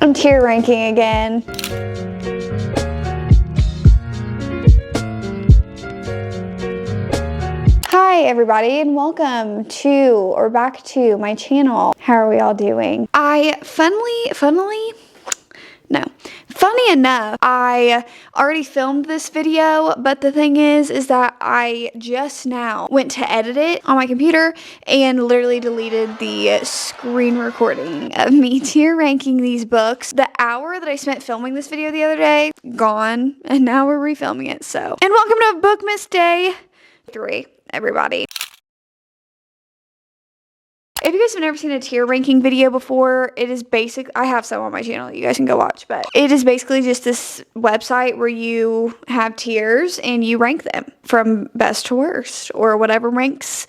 I'm tier ranking again. Hi everybody, and welcome to or back to my channel. How are we all doing? Funny enough, I already filmed this video, but the thing is that I just now went to edit it on my computer and literally deleted the screen recording of me tier ranking these books. The hour that I spent filming this video the other day, gone, and now we're refilming it, so. And welcome to BOOKMAS Day 3, everybody. If you guys have never seen a tier ranking video before, it is basic. I have some on my channel you guys can go watch, but it is basically just this website where you have tiers and you rank them from best to worst or whatever ranks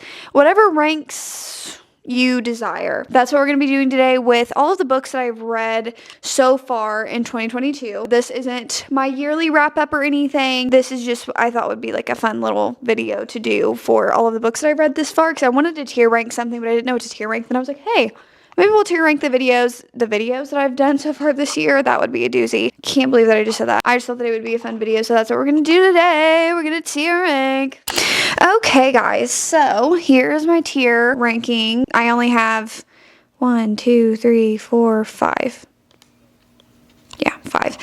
you desire. That's what we're going to be doing today with all of the books that I've read so far in 2022. This isn't my yearly wrap up or anything. This is just what I thought would be like a fun little video to do for all of the books that I've read this far, because I wanted to tier rank something, but I didn't know what to tier rank. Then I was like, hey, maybe we'll tier rank the videos that I've done so far this year. That would be a doozy. Can't believe that I just said that. I just thought that it would be a fun video, so that's what we're going to do today. We're going to tier rank. Okay, guys, so here's my tier ranking. I only have 5. Yeah, 5.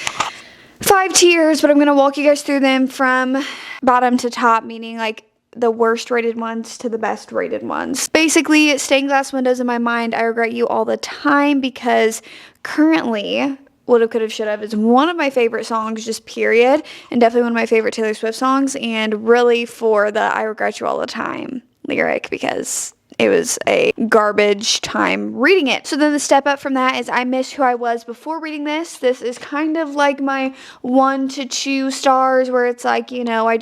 5 tiers, but I'm going to walk you guys through them from bottom to top, meaning like the worst rated ones to the best rated ones. Basically, stained glass windows in my mind, I regret you all the time, because currently Woulda, Coulda, Shoulda is one of my favorite songs, just period, and definitely one of my favorite Taylor Swift songs, and really for the I regret you all the time lyric, because it was a garbage time reading it. So then the step up from that is I miss who I was before reading this. This is kind of like my 1 to 2 stars, where it's like, you know, I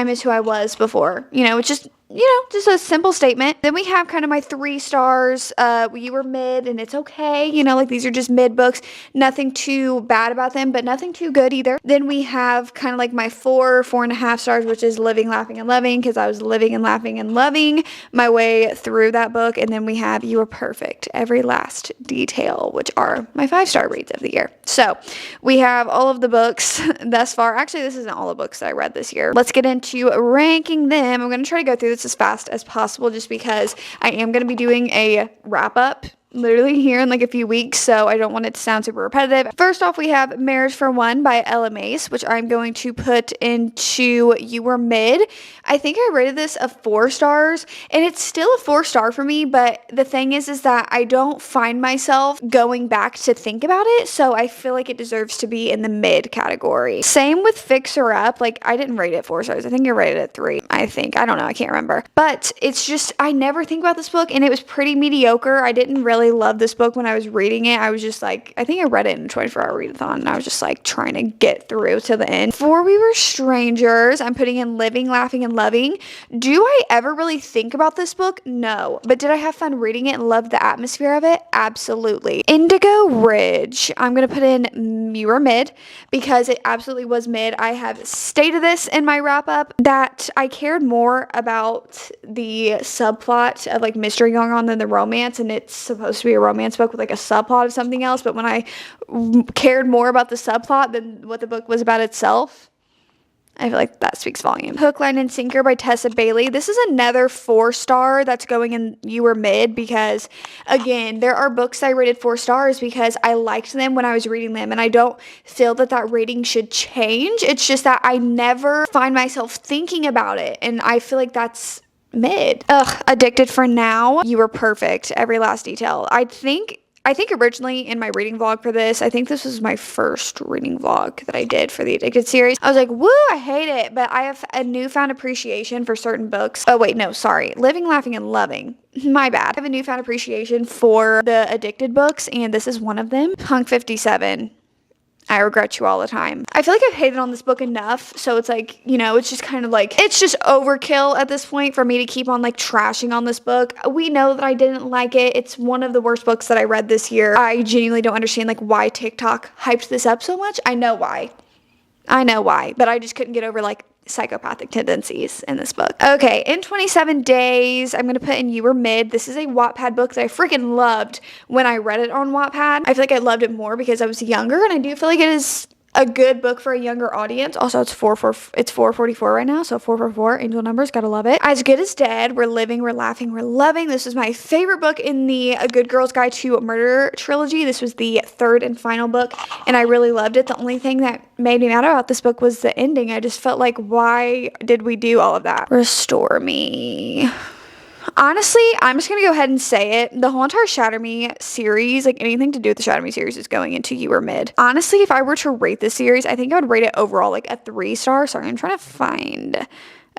miss who I was before. You know, it's just, just a simple statement. Then we have kind of my 3 stars. You were mid, and it's okay. You know, like these are just mid books. Nothing too bad about them, but nothing too good either. Then we have kind of like my 4.5 stars, which is living, laughing, and loving, because I was living and laughing and loving my way through that book. And then we have You Were Perfect, every last detail, which are my 5-star reads of the year. So we have all of the books thus far. Actually, this isn't all the books that I read this year. Let's get into ranking them. I'm going to try to go through this as fast as possible, just because I am going to be doing a wrap up literally here in like a few weeks, so I don't want it to sound super repetitive. First off, we have Marriage for One by Mace, which I'm going to put into You Were Mid. I think I rated this a 4 stars, and it's still a 4-star for me, but the thing is that I don't find myself going back to think about it, so I feel like it deserves to be in the mid category. Same with Fixer Up. Like, I didn't rate it 4 stars. I think I rated it 3. I don't know. I can't remember. But it's just, I never think about this book, and it was pretty mediocre. I didn't really love this book when I was reading it. I was just like, I think I read it in a 24-hour readathon, and I was just like trying to get through to the end. Before We Were Strangers, I'm putting in Living, Laughing, and Loving. Do I ever really think about this book? No. But did I have fun reading it and love the atmosphere of it? Absolutely. Indigo Ridge, I'm going to put in You Were Mid, because it absolutely was mid. I have stated this in my wrap up that I cared more about the subplot of like mystery going on than the romance, and it's supposed to be a romance book with like a subplot of something else, but when I cared more about the subplot than what the book was about itself, I feel like that speaks volume. Hook, Line, and Sinker by Tessa Bailey. This is another 4-star that's going in You Were Mid, because again, there are books I rated 4 stars because I liked them when I was reading them, and I don't feel that rating should change. It's just that I never find myself thinking about it, and I feel like that's mid. Addicted for Now. You Were Perfect, every last detail. I think originally in my reading vlog for this, I think this was my first reading vlog that I did for the Addicted series. I was like, woo, I hate it, but I have a newfound appreciation for certain books. Oh wait, no, sorry. Living, Laughing, and Loving. My bad. I have a newfound appreciation for the Addicted books, and this is one of them. Punk 57. I regret you all the time. I feel like I've hated on this book enough, so it's like, it's just kind of like, it's just overkill at this point for me to keep on like trashing on this book. We know that I didn't like it. It's one of the worst books that I read this year. I genuinely don't understand like why TikTok hyped this up so much. I know why, but I just couldn't get over like psychopathic tendencies in this book. Okay, in 27 days, I'm going to put in You Were Mid. This is a Wattpad book that I freaking loved when I read it on Wattpad. I feel like I loved it more because I was younger, and I do feel like it is a good book for a younger audience. Also, it's 444 right now, so 444, angel numbers, gotta love it. As Good as Dead, We're Living, We're Laughing, We're Loving. This was my favorite book in the A Good Girl's Guide to Murder trilogy. This was the third and final book, and I really loved it. The only thing that made me mad about this book was the ending. I just felt like, why did we do all of that? Restore Me. Honestly, I'm just going to go ahead and say it. The whole entire Shatter Me series, like anything to do with the Shatter Me series, is going into You Were Mid. Honestly, if I were to rate this series, I think I would rate it overall like a 3-star. Sorry, I'm trying to find...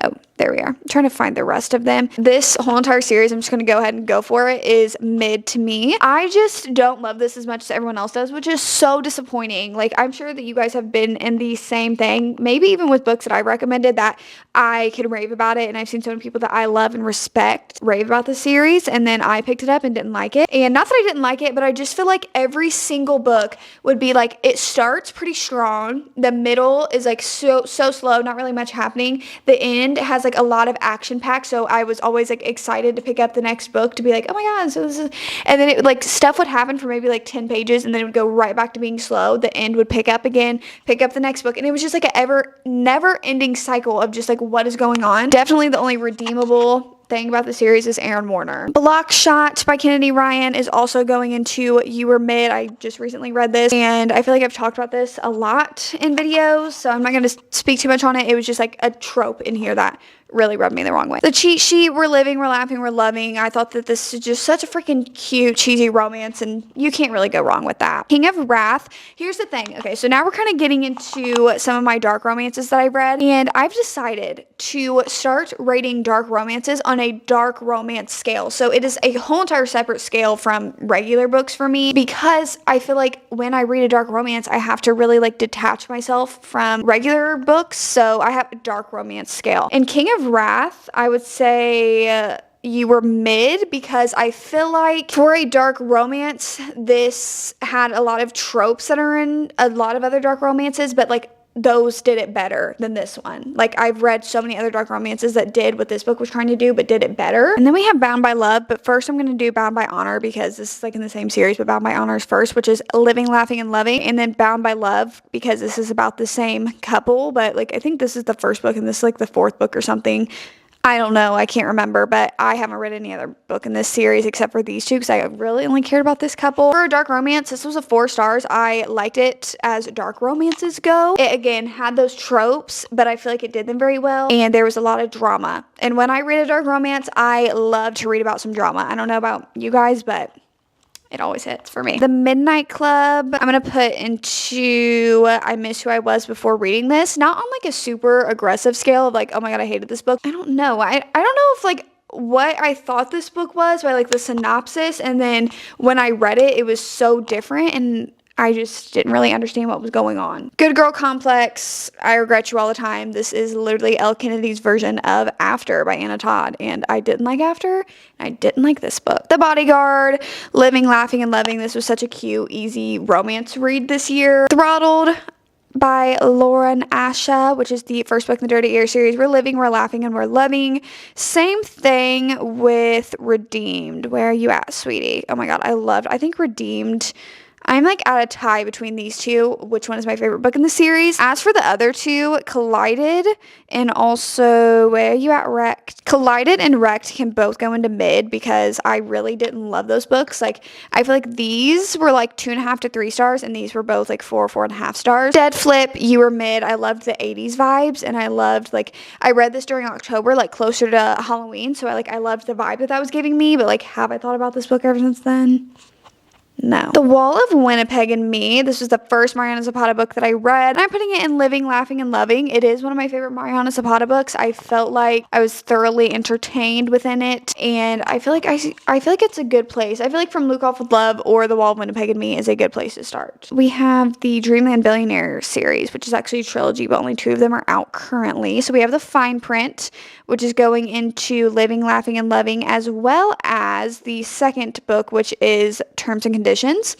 Oh, there we are. I'm trying to find the rest of them. This whole entire series, I'm just going to go ahead and go for it, is mid to me. I just don't love this as much as everyone else does, which is so disappointing. Like, I'm sure that you guys have been in the same thing, maybe even with books that I recommended that I could rave about it, and I've seen so many people that I love and respect rave about the series, and then I picked it up and didn't like it. And not that I didn't like it, but I just feel like every single book would be like, it starts pretty strong, the middle is like so slow, not really much happening, the end has like a lot of action packed, so I was always like excited to pick up the next book to be like, oh my god, so this is, and then it would like, stuff would happen for maybe like 10 pages, and then it would go right back to being slow. The end would pick up again, pick up the next book, and it was just like a never ending cycle of just like, what is going on? Definitely the only redeemable thing about the series is Aaron Warner. Blockshot by Kennedy Ryan is also going into You Were Mid. I just recently read this, and I feel like I've talked about this a lot in videos, so I'm not going to speak too much on it. It was just like a trope in here that really rubbed me the wrong way. The Cheat Sheet, We're Living, We're Laughing, We're Loving. I thought that this is just such a freaking cute, cheesy romance, and you can't really go wrong with that. King of Wrath. Here's the thing. Okay, so now we're kind of getting into some of my dark romances that I've read, and I've decided to start rating dark romances on a dark romance scale. So it is a whole entire separate scale from regular books for me, because I feel like when I read a dark romance, I have to really like detach myself from regular books. So I have a dark romance scale. And King of Wrath, I would say You Were Mid, because I feel like for a dark romance, this had a lot of tropes that are in a lot of other dark romances, but like those did it better than this one. Like, I've read so many other dark romances that did what this book was trying to do, but did it better. And then we have Bound by Love, but first I'm going to do Bound by Honor, because this is like in the same series, but Bound by Honor is first, which is Living, Laughing, and Loving, and then Bound by Love, because this is about the same couple, but like I think this is the first book and this is like the fourth book or something. I don't know, I can't remember, but I haven't read any other book in this series except for these two, because I really only cared about this couple. For a dark romance, this was a 4 stars. I liked it as dark romances go. It again had those tropes, but I feel like it did them very well, and there was a lot of drama. And when I read a dark romance, I love to read about some drama. I don't know about you guys, but it always hits for me. The Midnight Club, I'm going to put into I Miss Who I Was Before Reading This. Not on like a super aggressive scale of like, oh my god, I hated this book. I don't know. I don't know if like what I thought this book was by like the synopsis, and then when I read it, it was so different, and I just didn't really understand what was going on. Good Girl Complex, I Regret You All the Time. This is literally Elle Kennedy's version of After by Anna Todd, and I didn't like After, and I didn't like this book. The Bodyguard, Living, Laughing, and Loving. This was such a cute, easy romance read this year. Throttled by Lauren Asha, which is the first book in the Dirty Air series. We're Living, We're Laughing, and We're Loving. Same thing with Redeemed. Where are you at, sweetie? Oh my god, I think Redeemed, I'm like at a tie between these two, which one is my favorite book in the series. As for the other two, Collided and also Where Are You At, Wrecked. Collided and Wrecked can both go into mid, because I really didn't love those books. Like, I feel like these were like 2.5 to 3 stars, and these were both like 4.5 stars. Dead Flip, You Were Mid. I loved the 80s vibes, and I loved, like, I read this during October, like closer to Halloween, so I loved the vibe that was giving me, but like, have I thought about this book ever since then? No. The Wall of Winnipeg and Me. This was the first Mariana Zapata book that I read. I'm putting it in Living, Laughing, and Loving. It is one of my favorite Mariana Zapata books. I felt like I was thoroughly entertained within it, and I feel like it's a good place. I feel like From Luke Off with Love or The Wall of Winnipeg and Me is a good place to start. We have the Dreamland Billionaire series, which is actually a trilogy, but only 2 of them are out currently. So we have The Fine Print, which is going into Living, Laughing, and Loving, as well as the second book, which is Terms and Conditions. Conditions.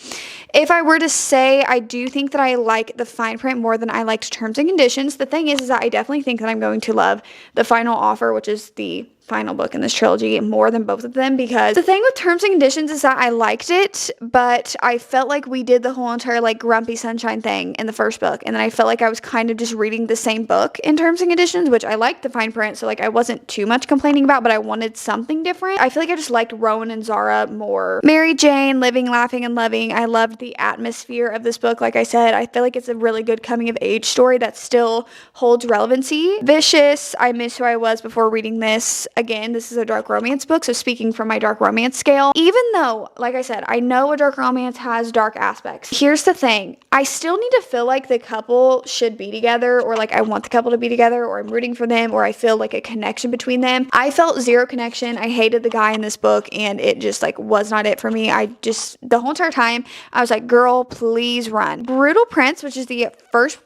If I were to say, I do think that I like the fine print more than I liked Terms and Conditions. The thing is that I definitely think that I'm going to love The Final Offer, which is the final book in this trilogy, more than both of them, because the thing with Terms and Conditions is that I liked it, but I felt like we did the whole entire like Grumpy Sunshine thing in the first book, and then I felt like I was kind of just reading the same book in Terms and Conditions, which I liked the fine print, so like I wasn't too much complaining about, but I wanted something different. I feel like I just liked Rowan and Zara more. Mary Jane, Living, Laughing, and Loving. I loved the atmosphere of this book. Like I said, I feel like it's a really good coming of age story that still holds relevancy. Vicious, I Miss Who I Was Before Reading This. Again, this is a dark romance book, so speaking from my dark romance scale, even though, like I said, I know a dark romance has dark aspects, here's the thing. I still need to feel like the couple should be together, or like I want the couple to be together, or I'm rooting for them, or I feel like a connection between them. I felt zero connection. I hated the guy in this book, and it just like was not it for me. I just, the whole entire time, I was like, girl, please run. Brutal Prince, which is the first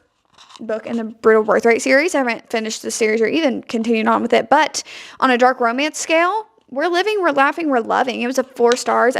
book in the Brutal Birthright series. I haven't finished the series or even continued on with it, but on a dark romance scale, we're living, we're laughing, we're loving. It was a 4 stars.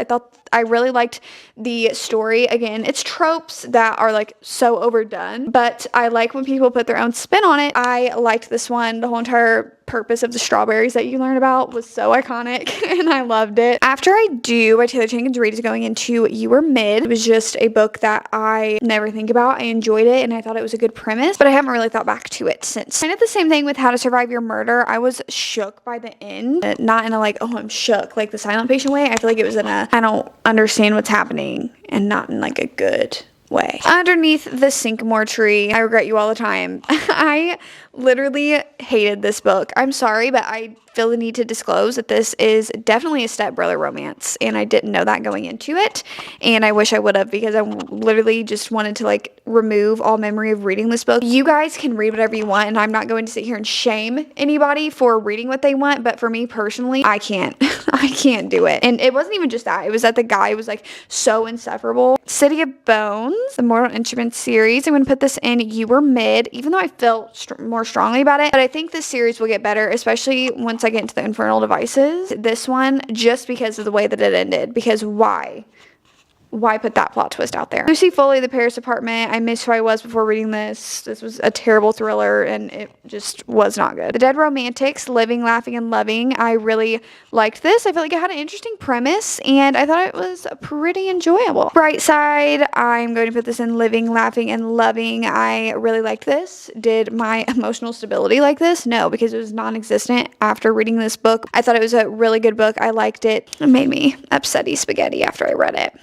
I really liked the story. Again, it's tropes that are like so overdone, but I like when people put their own spin on it. I liked this one. The whole entire purpose of the strawberries that you learn about was so iconic, and I loved it. After I Do by Taylor Jenkins Reid is going into You Were Mid. It was just a book that I never think about. I enjoyed it, and I thought it was a good premise, but I haven't really thought back to it since. Kind of the same thing with How to Survive Your Murder. I was shook by the end, not in a like, oh, I'm shook, like the Silent Patient way. I feel like it was in a, I don't understand what's happening, and not in like a good way. Underneath the Sycamore Tree, I Regret You All the Time. I literally hated this book. I'm sorry, but I feel the need to disclose that this is definitely a stepbrother romance, and I didn't know that going into it, and I wish I would have, because I literally just wanted to like remove all memory of reading this book. You guys can read whatever you want, and I'm not going to sit here and shame anybody for reading what they want, but for me personally, I can't. I can't do it. And it wasn't even just that. It was that the guy was like so insufferable. City of Bones, the Mortal Instruments series. I'm going to put this in You Were Mid, even though I felt more strongly about it. But I think this series will get better, especially once I get into the Infernal Devices. This one, just because of the way that it ended. Because why? Why put that plot twist out there? Lucy Foley, The Paris Apartment. I Miss Who I Was Before Reading this. This was a terrible thriller, and it just was not good. The Dead Romantics, Living, Laughing, and Loving. I really liked this. I felt like it had an interesting premise, and I thought it was pretty enjoyable. Bright Side, I'm going to put this in Living, Laughing, and Loving. I really liked this. Did my emotional stability like this? No, because it was non-existent after reading this book. I thought it was a really good book. I liked it. It made me upsetty spaghetti after I read it.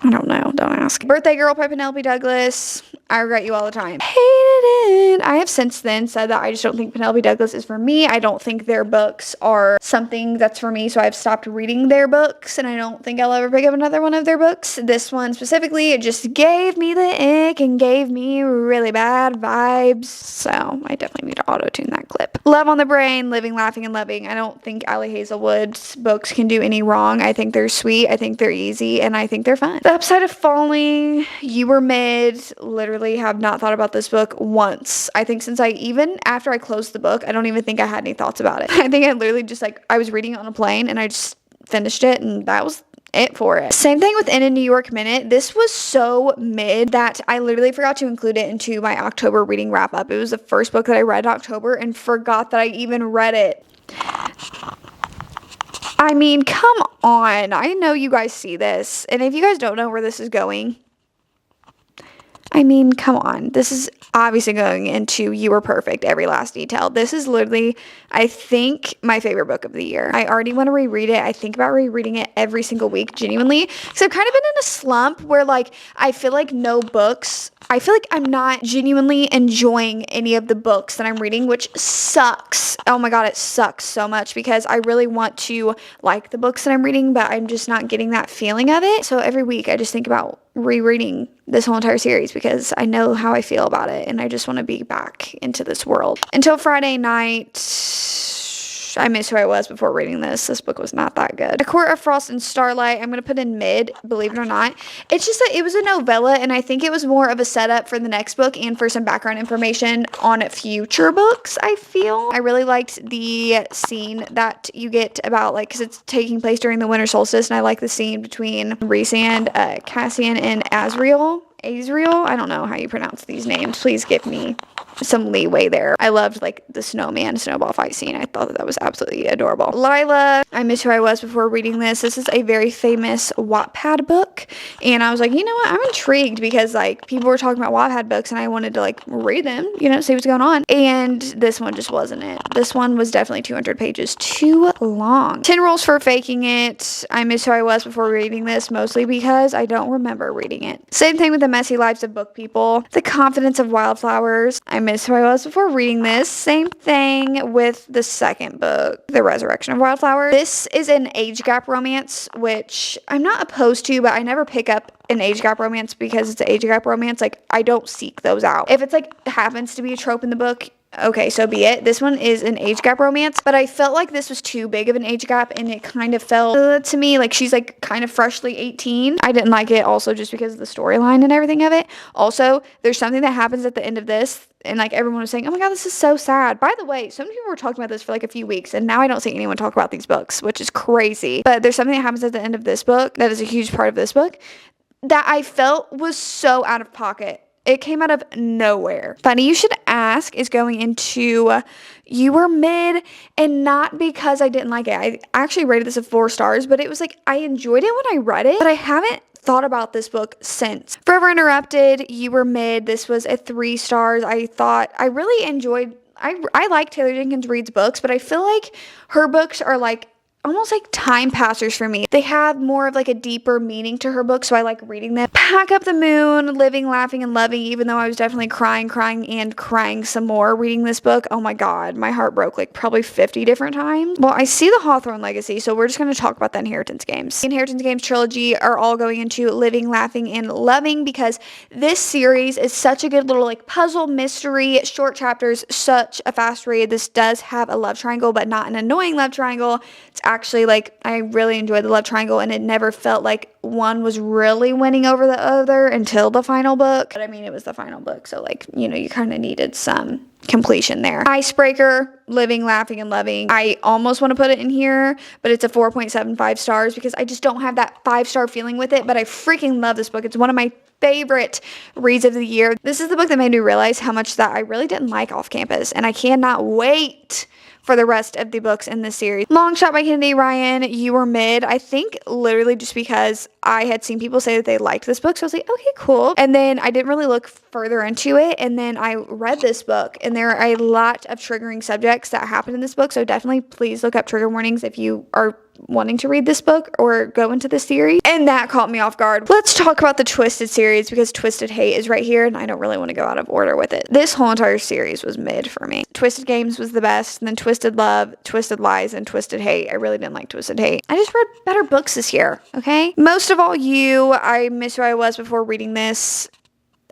I don't know. Don't ask. Birthday Girl by Penelope Douglas. I Regret You All the Time. Hated it. I have since then said that I just don't think Penelope Douglas is for me. I don't think their books are something that's for me, so I've stopped reading their books, and I don't think I'll ever pick up another one of their books. This one specifically, it just gave me the ick and gave me really bad vibes, so I definitely need to auto-tune that clip. Love on the Brain, Living, Laughing, and Loving. I don't think Allie Hazelwood's books can do any wrong. I think they're sweet, I think they're easy, and I think they're fun. The Upside of Falling, You Were Mid. Literally have not thought about this book once. I think since even after I closed the book, I don't even think I had any thoughts about it. I think I literally just like, I was reading it on a plane, and I just finished it, and that was it for it. Same thing with In a New York Minute. This was so mid that I literally forgot to include it into my October reading wrap up. It was the first book that I read in October, and forgot that I even read it. I mean, come on. I know you guys see this, and if you guys don't know where this is going, I mean, come on. This is obviously going into You Were Perfect, every last detail. This is literally, I think, my favorite book of the year. I already want to reread it. I think about rereading it every single week, genuinely. Because I've kind of been in a slump where, like, I feel like I feel like I'm not genuinely enjoying any of the books that I'm reading, which sucks. Oh my god, it sucks so much, because I really want to like the books that I'm reading, but I'm just not getting that feeling of it. So every week I just think about rereading this whole entire series, because I know how I feel about it, and I just want to be back into this world. Until Friday Night. I miss who I was before reading this. This book was not that good. A Court of Frost and Starlight, I'm going to put in mid, believe it or not. It's just that it was a novella, and I think it was more of a setup for the next book and for some background information on future books, I feel. I really liked the scene that you get about, like, because it's taking place during the winter solstice, and I like the scene between Rhysand, Cassian, and Azriel. I don't know how you pronounce these names. Please give me some leeway there. I loved like the snowball fight scene. I thought that was absolutely adorable. Lila, I miss who I was before reading this. This is a very famous Wattpad book, and I was like, you know what, I'm intrigued because like people were talking about Wattpad books and I wanted to like read them, you know, see what's going on, and this one just wasn't it. This one was definitely 200 pages too long. 10 Rules for Faking It. I miss who I was before reading this, mostly because I don't remember reading it. Same thing with The Messy Lives of Book People. The Confidence of Wildflowers. I miss who I was before reading this. Same thing with the second book, The Resurrection of Wildflowers. This is an age gap romance, which I'm not opposed to, but I never pick up an age gap romance because it's an age gap romance. Like, I don't seek those out. If it's like happens to be a trope in the book, okay, so be it. This one is an age gap romance, but I felt like this was too big of an age gap, and it kind of felt to me like she's like kind of freshly 18. I didn't like it also just because of the storyline and everything of it. Also, there's something that happens at the end of this, and like everyone was saying, oh my god, this is so sad. By the way, some people were talking about this for like a few weeks, and now I don't see anyone talk about these books, which is crazy. But there's something that happens at the end of this book that is a huge part of this book that I felt was so out of pocket. It came out of nowhere. Funny You Should Ask is going into You Were Mid, and not because I didn't like it. I actually rated this a 4 stars, but it was like I enjoyed it when I read it, but I haven't thought about this book since. Forever Interrupted, You Were Mid. This was a 3 stars. I thought I really enjoyed, I like Taylor Jenkins Reid's books, but I feel like her books are like almost like time passers for me. They have more of like a deeper meaning to her book, so I like reading them. Pack Up the Moon, Living, Laughing, and Loving, even though I was definitely crying some more reading this book. Oh my god, my heart broke like probably 50 different times. Well, I see the Hawthorne Legacy, so we're just going to talk about the Inheritance Games. The Inheritance Games trilogy are all going into Living, Laughing, and Loving because this series is such a good little like puzzle, mystery, short chapters, such a fast read. This does have a love triangle, but not an annoying love triangle. It's actually like I really enjoyed the love triangle, and it never felt like one was really winning over the other until the final book. But I mean, it was the final book, so like, you know, you kind of needed some completion there. Icebreaker, Living, Laughing, and Loving. I almost want to put it in here, but it's a 4.75 stars because I just don't have that 5-star feeling with it, but I freaking love this book. It's one of my favorite reads of the year. This is the book that made me realize how much that I really didn't like Off Campus, and I cannot wait for the rest of the books in this series. Long Shot by Kennedy Ryan, You Were Mid. I think literally just because I had seen people say that they liked this book, so I was like, okay, cool. And then I didn't really look further into it, and then I read this book, and there are a lot of triggering subjects that happen in this book, so definitely please look up trigger warnings if you are wanting to read this book or go into this series. And that caught me off guard. Let's talk about the Twisted series because Twisted Hate is right here, and I don't really want to go out of order with it. This whole entire series was mid for me. Twisted Games was the best, and then Twisted Love, Twisted Lies, and Twisted Hate. I really didn't like Twisted Hate. I just read better books this year, okay? Most of All You, I miss who I was before reading this.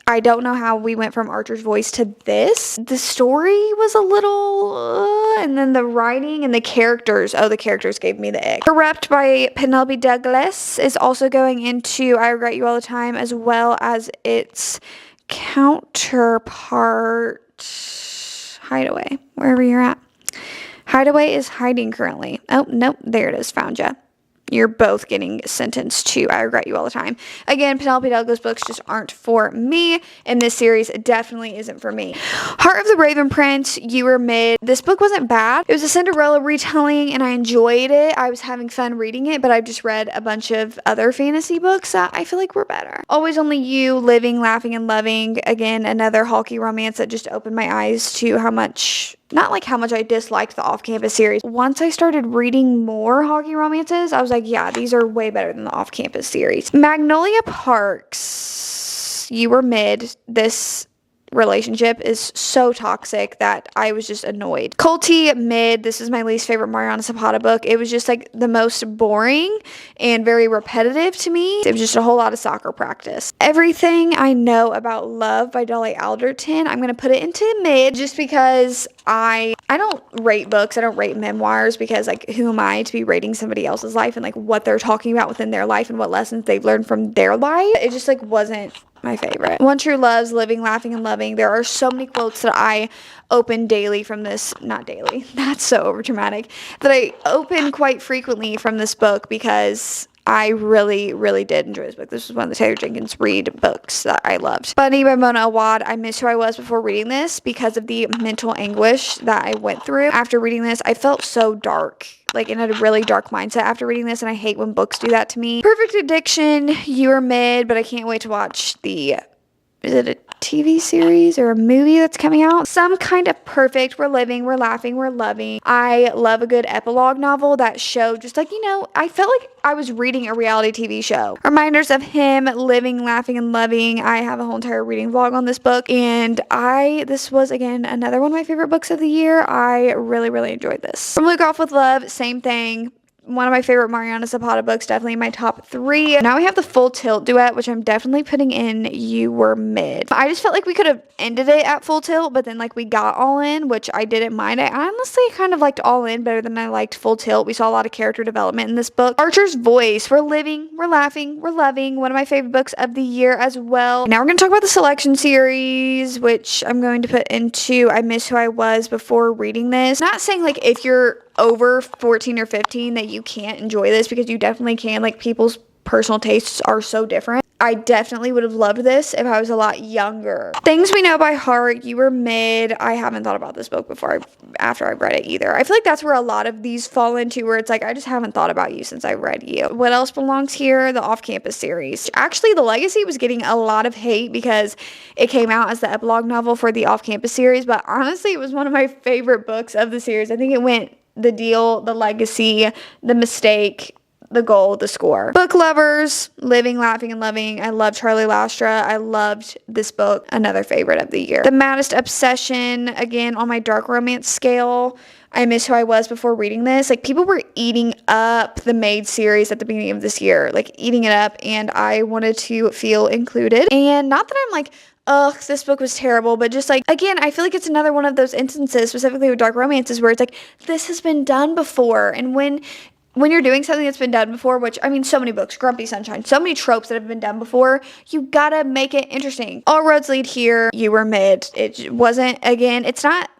I don't know how we went from Archer's Voice to this. The story was a little, and then the writing and the characters. Oh, the characters gave me the ick. Corrupt by Penelope Douglas is also going into I Regret You All the Time, as well as its counterpart, Hideaway, wherever you're at. Hideaway is hiding currently. Oh, nope, there it is, found ya. You're both getting sentenced to I Regret You All the Time. Again, Penelope Douglas books just aren't for me, and this series definitely isn't for me. Heart of the Raven Prince, You Were Mid. This book wasn't bad. It was a Cinderella retelling, and I enjoyed it. I was having fun reading it, but I've just read a bunch of other fantasy books that I feel like were better. Always Only You, Living, Laughing, and Loving. Again, another Halky romance that just opened my eyes to how much, not like how much I disliked the Off-Campus series. Once I started reading more Halky romances, I was like, yeah, these are way better than the Off-Campus series. Magnolia Parks, You Were Mid. This relationship is so toxic that I was just annoyed. Culty, mid. This is my least favorite Mariana Zapata book. It was just like the most boring and very repetitive to me. It was just a whole lot of soccer practice. Everything I Know About Love by Dolly Alderton, I'm going to put it into mid just because I don't rate books. I don't rate memoirs because, like, who am I to be rating somebody else's life and like what they're talking about within their life and what lessons they've learned from their life. It just like wasn't my favorite. One True Love's Living, Laughing, and Loving. There are so many quotes that I open daily from this, not daily, that's so over dramatic, that I open quite frequently from this book because I really, really did enjoy this book. This was one of the Taylor Jenkins Reid books that I loved. Bunny by Mona Awad. I miss who I was before reading this because of the mental anguish that I went through. After reading this, I felt so dark, like in a really dark mindset after reading this, and I hate when books do that to me. Perfect Addiction, you are mid, but I can't wait to watch the, is it a TV series or a movie that's coming out? Some Kind of Perfect, We're Living, We're Laughing, We're Loving. I love a good epilogue novel that showed just like, you know, I felt like I was reading a reality TV show. Reminders of Him, Living, Laughing, and Loving. I have a whole entire reading vlog on this book, and this was, again, another one of my favorite books of the year. I really, really enjoyed this. From Luke Off with Love, same thing. One of my favorite Mariana Zapata books, definitely in my top 3. Now we have the Full Tilt duet, which I'm definitely putting in You Were Mid. I just felt like we could have ended it at Full Tilt, but then like we got All In, which I didn't mind. I honestly kind of liked All In better than I liked Full Tilt. We saw a lot of character development in this book. Archer's Voice, We're Living, We're Laughing, We're Loving. One of my favorite books of the year as well. Now we're going to talk about the selection series, which I'm going to put into I Miss Who I Was before reading this. Not saying like if you're over 14 or 15 that you can't enjoy this, because you definitely can. Like, people's personal tastes are so different. I definitely would have loved this if I was a lot younger. Things We Know by Heart, You Were Mid. I haven't thought about this book before after I've read it either. I feel like that's where a lot of these fall into, where it's like, I just haven't thought about you since I read you. What else belongs here? The Off-Campus series. Actually, The Legacy was getting a lot of hate because it came out as the epilogue novel for the Off-Campus series, but honestly, it was one of my favorite books of the series. I think it went The Deal, The Legacy, The Mistake, The Goal, The Score. Book lovers, Living, Laughing, and Loving. I love Charlie Lastra. I loved this book. Another favorite of the year. The Maddest Obsession, again, on my dark romance scale. I Miss Who I Was before reading this. Like, people were eating up the Maid series at the beginning of this year. Like, eating it up, and I wanted to feel included. And not that I'm like, ugh, this book was terrible, but just like, again, I feel like it's another one of those instances, specifically with dark romances, where it's like, this has been done before. And when you're doing something that's been done before, which, I mean, so many books, Grumpy Sunshine, so many tropes that have been done before, you gotta make it interesting. All roads lead here. You were mid. It wasn't, again, it's not,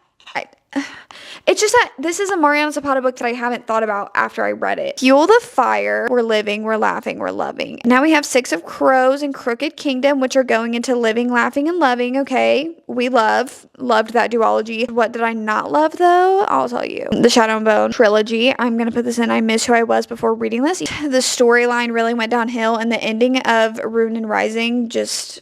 it's just that this is a Mariana Zapata book that I haven't thought about after I read it. Fuel the Fire, We're Living, We're Laughing, We're Loving. Now we have Six of Crows and Crooked Kingdom, which are going into Living, Laughing, and Loving. Okay, we loved that duology. What did I not love, though? I'll tell you. The Shadow and Bone trilogy. I'm going to put this in I Miss Who I Was before reading this. The storyline really went downhill, and the ending of Rune and Rising just...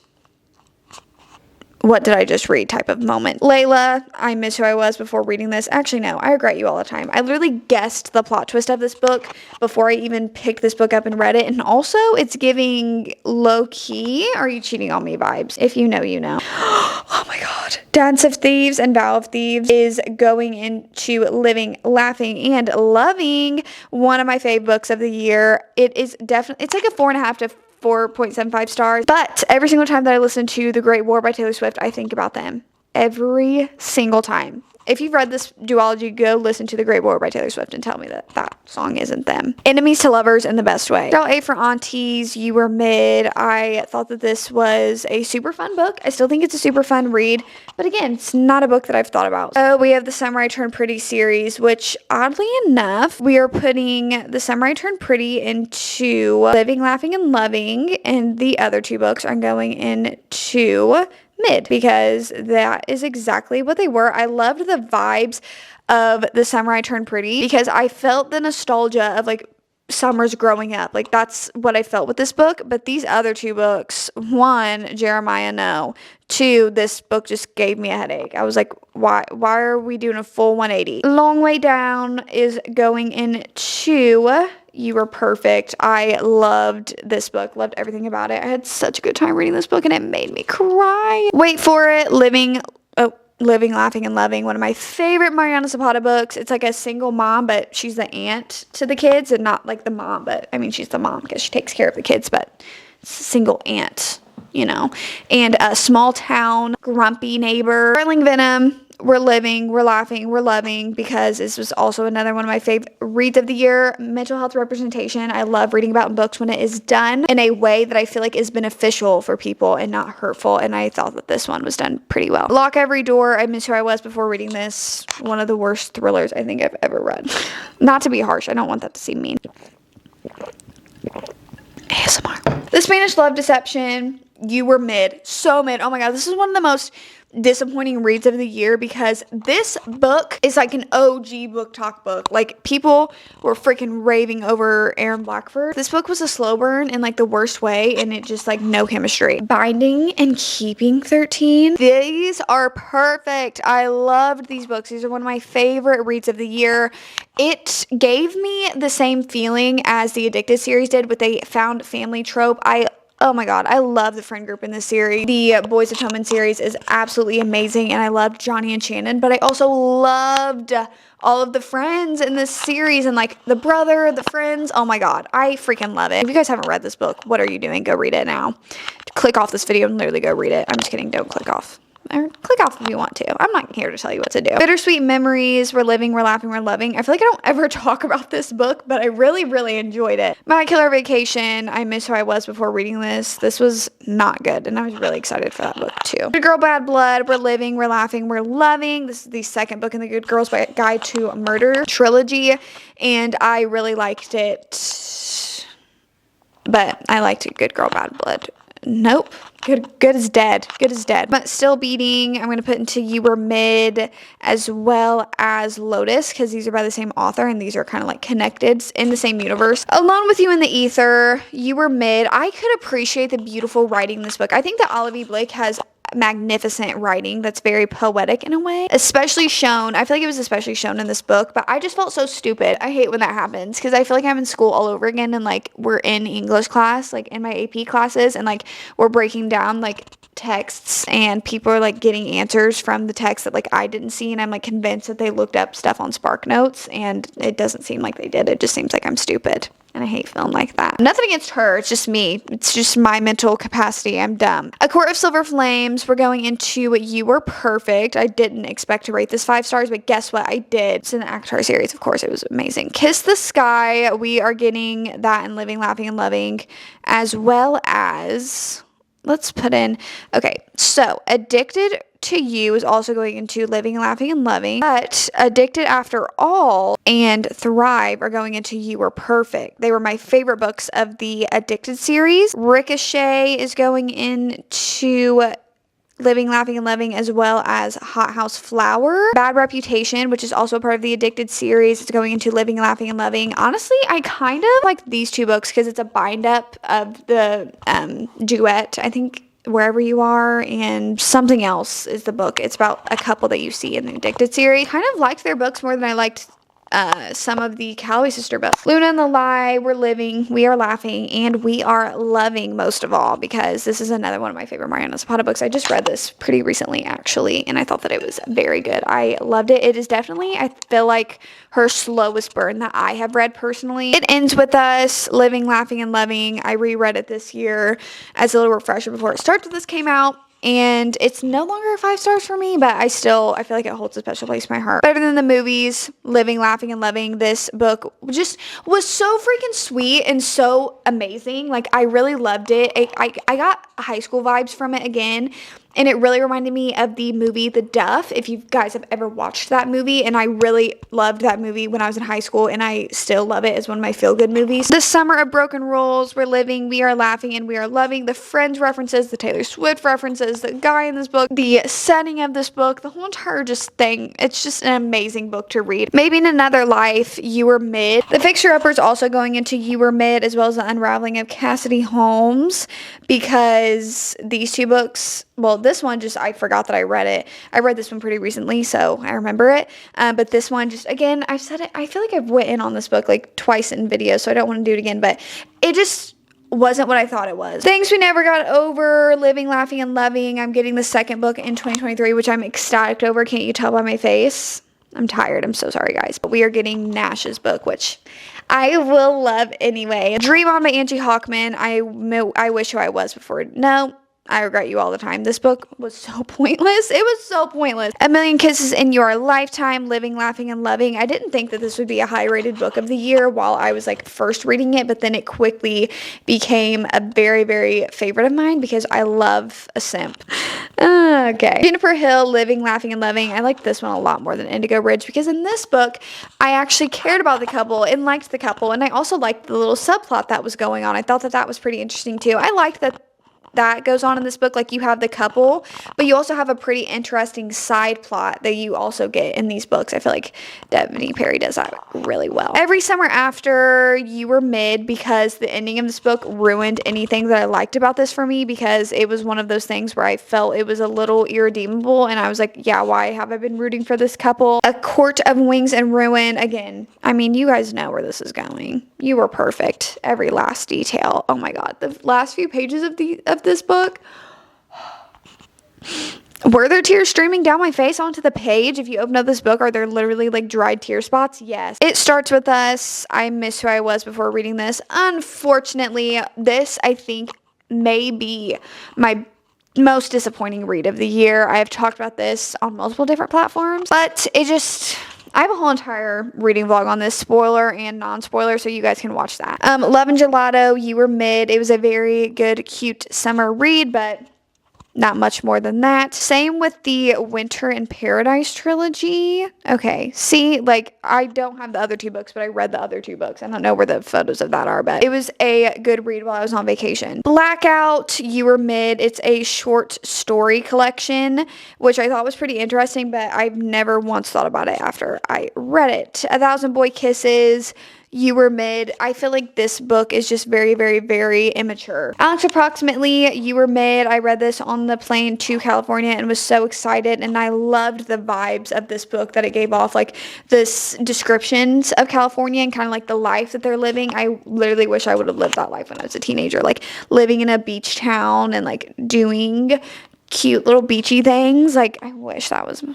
what did I just read type of moment. Layla, I Miss Who I Was before reading this. Actually, no, I regret you all the time. I literally guessed the plot twist of this book before I even picked this book up and read it. And also, it's giving low-key, are you cheating on me vibes? If you know, you know. Oh my god. Dance of Thieves and Vow of Thieves is going into Living, Laughing, and Loving. One of my fave books of the year. It is definitely, it's like a 4.5 to 4.75 stars, but every single time that I listen to The Great War by Taylor Swift, I think about them every single time. If you've read this duology, go listen to The Great War by Taylor Swift and tell me that that song isn't them. Enemies to Lovers in the Best Way. Style A for Aunties, You Were Mid. I thought that this was a super fun book. I still think it's a super fun read, but again, it's not a book that I've thought about. So we have the Samurai Turn Pretty series, which oddly enough, we are putting the Samurai Turn Pretty into Living, Laughing, and Loving, and the other two books are going into mid, because that is exactly what they were. I loved the vibes of the Samurai Turn Pretty because I felt the nostalgia of like summers growing up. Like, that's what I felt with this book. But these other two books, one, Jeremiah No, two, this book just gave me a headache. I was like, why are we doing a full 180? Long Way Down is going into You Were Perfect. I loved this book. Loved everything about it. I had such a good time reading this book and it made me cry. Wait for it. Living, Laughing, and Loving. One of my favorite Mariana Zapata books. It's like a single mom, but she's the aunt to the kids and not like the mom, but I mean, she's the mom because she takes care of the kids, but it's a single aunt, you know. And a small town, grumpy neighbor. Darling Venom. We're Living, We're Laughing, We're Loving, because this was also another one of my favorite reads of the year. Mental health representation. I love reading about books when it is done in a way that I feel like is beneficial for people and not hurtful, and I thought that this one was done pretty well. Lock Every Door. I Miss Who I Was Before Reading This. One of the worst thrillers I think I've ever read. Not to be harsh. I don't want that to seem mean. ASMR. The Spanish Love Deception. You Were Mid. So mid. Oh my god, this is one of the most disappointing reads of the year because this book is like an OG book talk book. Like, people were freaking raving over Aaron Blackford. This book was a slow burn in like the worst way, and it just like no chemistry. Binding and Keeping 13. These are perfect. I loved these books. These are one of my favorite reads of the year. It gave me the same feeling as the Addicted series did with a found family trope. Oh my god, I love the friend group in this series. The Boys of Tillman series is absolutely amazing, and I loved Johnny and Shannon, but I also loved all of the friends in this series, and like the brother, the friends. Oh my god, I freaking love it. If you guys haven't read this book, what are you doing? Go read it now. Click off this video and literally go read it. I'm just kidding, don't click off. Or click off if you want to. I'm not here to tell you what to do. Bittersweet Memories. We're Living, We're Laughing, We're Loving. I feel like I don't ever talk about this book, but I really, really enjoyed it. My Killer Vacation. I Miss Who I Was Before Reading This. This was not good, and I was really excited for that book too. Good Girl, Bad Blood. We're Living, We're Laughing, We're Loving. This is the second book in the Good Girls Guide to Murder trilogy, and I really liked it, but I liked it. Good Girl, Bad Blood. Nope. Good is dead. Good is dead. But Still Beating, I'm going to put into You Were Mid, as well as Lotus, because these are by the same author and these are kind of like connected in the same universe. Alone with You in the Ether, You Were Mid. I could appreciate the beautiful writing in this book. I think that Olivia Blake has magnificent writing that's very poetic in a way, especially shown, I feel like it was especially shown in this book, but I just felt so stupid. I hate when that happens because I feel like I'm in school all over again, and like we're in English class, like in my AP classes, and like we're breaking down like texts and people are like getting answers from the text that like I didn't see, and I'm like convinced that they looked up stuff on Spark Notes, and it doesn't seem like they did. It just seems like I'm stupid. And I hate feeling like that. Nothing against her. It's just me. It's just my mental capacity. I'm dumb. A Court of Silver Flames. We're going into You Were Perfect. I didn't expect to rate this 5 stars, but guess what? I did. It's an ACOTAR series. Of course, it was amazing. Kiss the Sky. We are getting that in Living, Laughing, and Loving, as well as... Let's put in... Okay, so Addicted to You is also going into Living, Laughing, and Loving, but Addicted After All and Thrive are going into You Were Perfect. They were my favorite books of the Addicted series. Ricochet is going into Living, Laughing, and Loving, as well as Hot House Flower. Bad Reputation, which is also part of the Addicted series, is going into Living, Laughing, and Loving. Honestly, I kind of like these two books because it's a bind up of the duet, I think, Wherever You Are, and something else is the book. It's about a couple that you see in the Addicted series. Kind of liked their books more than I liked some of the Calloway sister books. Luna and the Lie, We're Living, We Are Laughing, and We Are Loving most of all, because this is another one of my favorite Mariana Zapata books. I just read this pretty recently, actually, and I thought that it was very good. I loved it. It is definitely, I feel like, her slowest burn that I have read personally. It Ends With Us, Living, Laughing, and Loving. I reread it this year as a little refresher before it started. This came out. And it's no longer 5 stars for me, but I feel like it holds a special place in my heart. Better Than the Movies, Living, Laughing, and Loving. This book just was so freaking sweet and so amazing. Like, I really loved it. I got high school vibes from it again. And it really reminded me of the movie The Duff, if you guys have ever watched that movie. And I really loved that movie when I was in high school, and I still love it as one of my feel-good movies. The Summer of Broken Rules, We're Living, We Are Laughing, and We Are Loving. The Friends references, the Taylor Swift references, the guy in this book, the setting of this book, the whole entire just thing. It's just an amazing book to read. Maybe in Another Life, You Were Mid. The Fixer Uppers also going into You Were Mid, as well as The Unraveling of Cassidy Holmes, because these two books, well, this one just, I forgot that I read it. I read this one pretty recently, so I remember it. But this one just, again, I've said it, I feel like I've went in on this book like twice in videos, so I don't want to do it again, but it just wasn't what I thought it was. Things We Never Got Over, Living, Laughing, and Loving. I'm getting the second book in 2023, which I'm ecstatic over. Can't you tell by my face? I'm tired. I'm so sorry, guys. But we are getting Nash's book, which I will love anyway. Dream On by Angie Hockman. I Wish Who I Was Before. No, I Regret You All the Time. This book was so pointless. It was so pointless. A Million Kisses in Your Lifetime, Living, Laughing, and Loving. I didn't think that this would be a high-rated book of the year while I was like first reading it, but then it quickly became a very, very favorite of mine because I love a simp. Okay. Juniper Hill, Living, Laughing, and Loving. I liked this one a lot more than Indigo Ridge because in this book, I actually cared about the couple and liked the couple, and I also liked the little subplot that was going on. I thought that that was pretty interesting too. I liked that goes on in this book. Like, you have the couple, but you also have a pretty interesting side plot that you also get in these books. I feel like Devney Perry does that really well. Every Summer After, You Were Mid, because the ending of this book ruined anything that I liked about this for me, because it was one of those things where I felt it was a little irredeemable, and I was like, yeah, why have I been rooting for this couple? A Court of Wings and Ruin. Again, I mean, you guys know where this is going. You were perfect. Every last detail. Oh my god, the last few pages of this book. Were there tears streaming down my face onto the page? If you open up this book, are there literally like dried tear spots? Yes. It Starts With Us. I Miss Who I Was before reading this. Unfortunately, this I think may be my most disappointing read of the year. I have talked about this on multiple different platforms, but I have a whole entire reading vlog on this, spoiler and non-spoiler, so you guys can watch that. Love and Gelato, You Were Mid. It was a very good, cute summer read, but not much more than that. Same with the Winter in Paradise trilogy. Okay, see, like, I don't have the other two books, but I read the other two books. I don't know where the photos of that are, but it was a good read while I was on vacation. Blackout, You Were Mid. It's a short story collection, which I thought was pretty interesting, but I've never once thought about it after I read it. A Thousand Boy Kisses, You Were Mid. I feel like this book is just very, very, very immature. Alex Approximately, You Were Mid. I read this on the plane to California and was so excited, and I loved the vibes of this book that it gave off, like this descriptions of California and kind of like the life that they're living. I literally wish I would have lived that life when I was a teenager, like living in a beach town and like doing cute little beachy things. Like, I wish that was...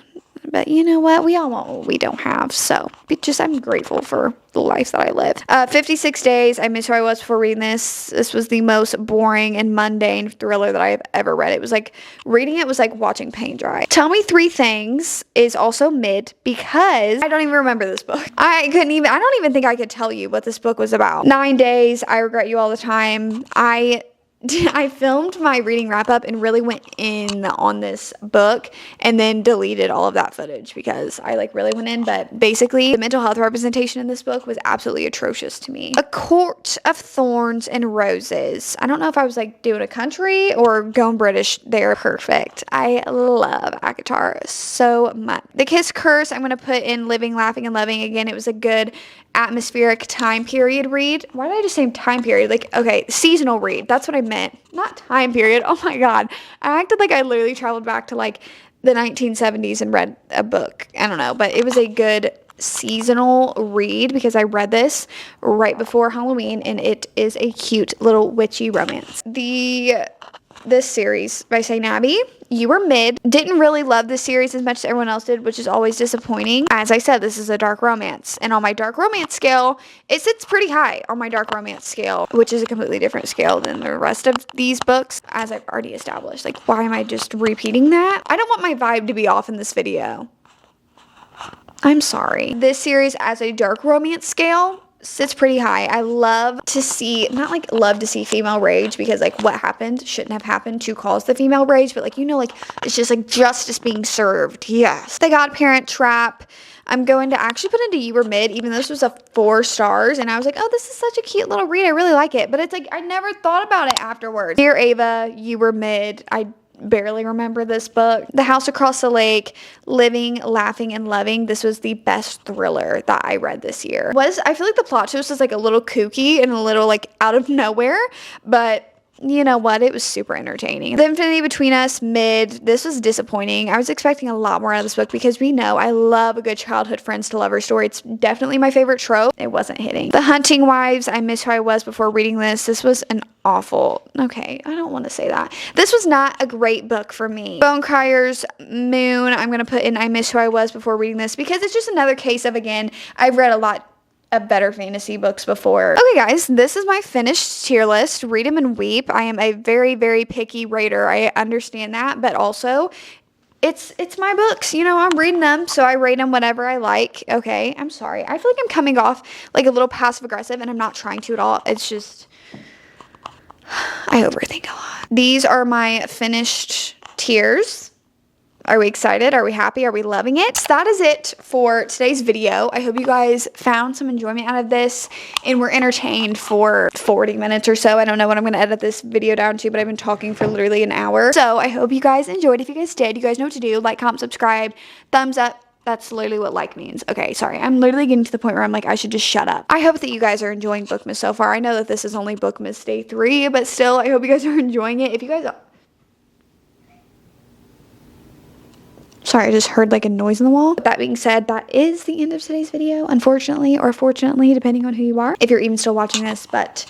But you know what? We all want what we don't have. So I'm grateful for the life that I live. 56 Days. I Miss Who I Was before reading this. This was the most boring and mundane thriller that I have ever read. It was like, reading it was like watching paint dry. Tell Me Three Things is also mid because I don't even remember this book. I don't even think I could tell you what this book was about. 9 Days. I Regret You All the Time. I filmed my reading wrap up and really went in on this book and then deleted all of that footage because I like really went in. But basically, the mental health representation in this book was absolutely atrocious to me. A Court of Thorns and Roses. I don't know if I was like doing a country or going British there. Perfect. I love ACOTAR so much. The Kiss Curse, I'm going to put in Living, Laughing, and Loving. Again, it was a good atmospheric time period read. Why did I just say time period? Like, okay, seasonal read. That's what I meant. Not time period. Oh my god. I acted like I literally traveled back to like the 1970s and read a book. I don't know, but it was a good seasonal read because I read this right before Halloween and it is a cute little witchy romance. This series by Say Nabby, You Were Mid. Didn't really love this series as much as everyone else did, which is always disappointing. As I said, this is a dark romance. And on my dark romance scale, it sits pretty high on my dark romance scale, which is a completely different scale than the rest of these books, as I've already established. Like, why am I just repeating that? I don't want my vibe to be off in this video. I'm sorry. This series as a dark romance scale sits pretty high. I love to see, not like love to see female rage because like what happened shouldn't have happened to cause the female rage, but like, you know, like it's just like justice being served. Yes. The Godparent Trap. I'm going to actually put into You Were Mid, even though this was a 4 stars, and I was like, oh, this is such a cute little read. I really like it, but it's like I never thought about it afterwards. Dear Ava, You Were Mid. I barely remember this book. The House Across the Lake, Living, Laughing, and Loving. This was the best thriller that I read this year. I feel like the plot twist was like a little kooky and a little like out of nowhere, but you know what? It was super entertaining. The Infinity Between Us, mid. This was disappointing. I was expecting a lot more out of this book because we know I love a good childhood friends to lover story. It's definitely my favorite trope. It wasn't hitting. The Hunting Wives, I miss who I was before reading this. This was an awful, okay, I don't want to say that. This was not a great book for me. Bone Criers, Moon, I'm going to put in I miss who I was before reading this because it's just another case of, again, I've read a lot of better fantasy books before. Okay guys, this is my finished tier list. Read them and weep. I am a very, very picky rater. I understand that, but also it's my books, you know, I'm reading them, so I rate them whatever I like. Okay, I'm sorry. I feel like I'm coming off like a little passive aggressive and I'm not trying to at all. It's just, I overthink a lot. These are my finished tiers. Are we excited? Are we happy? Are we loving it? So that is it for today's video. I hope you guys found some enjoyment out of this and were entertained for 40 minutes or so. I don't know what I'm going to edit this video down to, but I've been talking for literally an hour. So I hope you guys enjoyed. If you guys did, you guys know what to do. Like, comment, subscribe, thumbs up. That's literally what like means. Okay, sorry. I'm literally getting to the point where I'm like, I should just shut up. I hope that you guys are enjoying BOOKMAS so far. I know that this is only BOOKMAS day 3, but still, I hope you guys are enjoying it. If you guys... Sorry, I just heard like a noise in the wall. With that being said, that is the end of today's video, unfortunately, or fortunately, depending on who you are, if you're even still watching this. But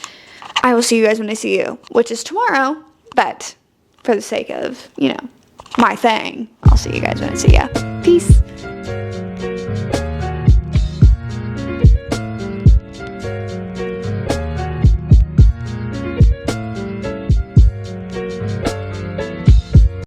I will see you guys when I see you, which is tomorrow. But for the sake of, you know, my thing, I'll see you guys when I see ya. Peace.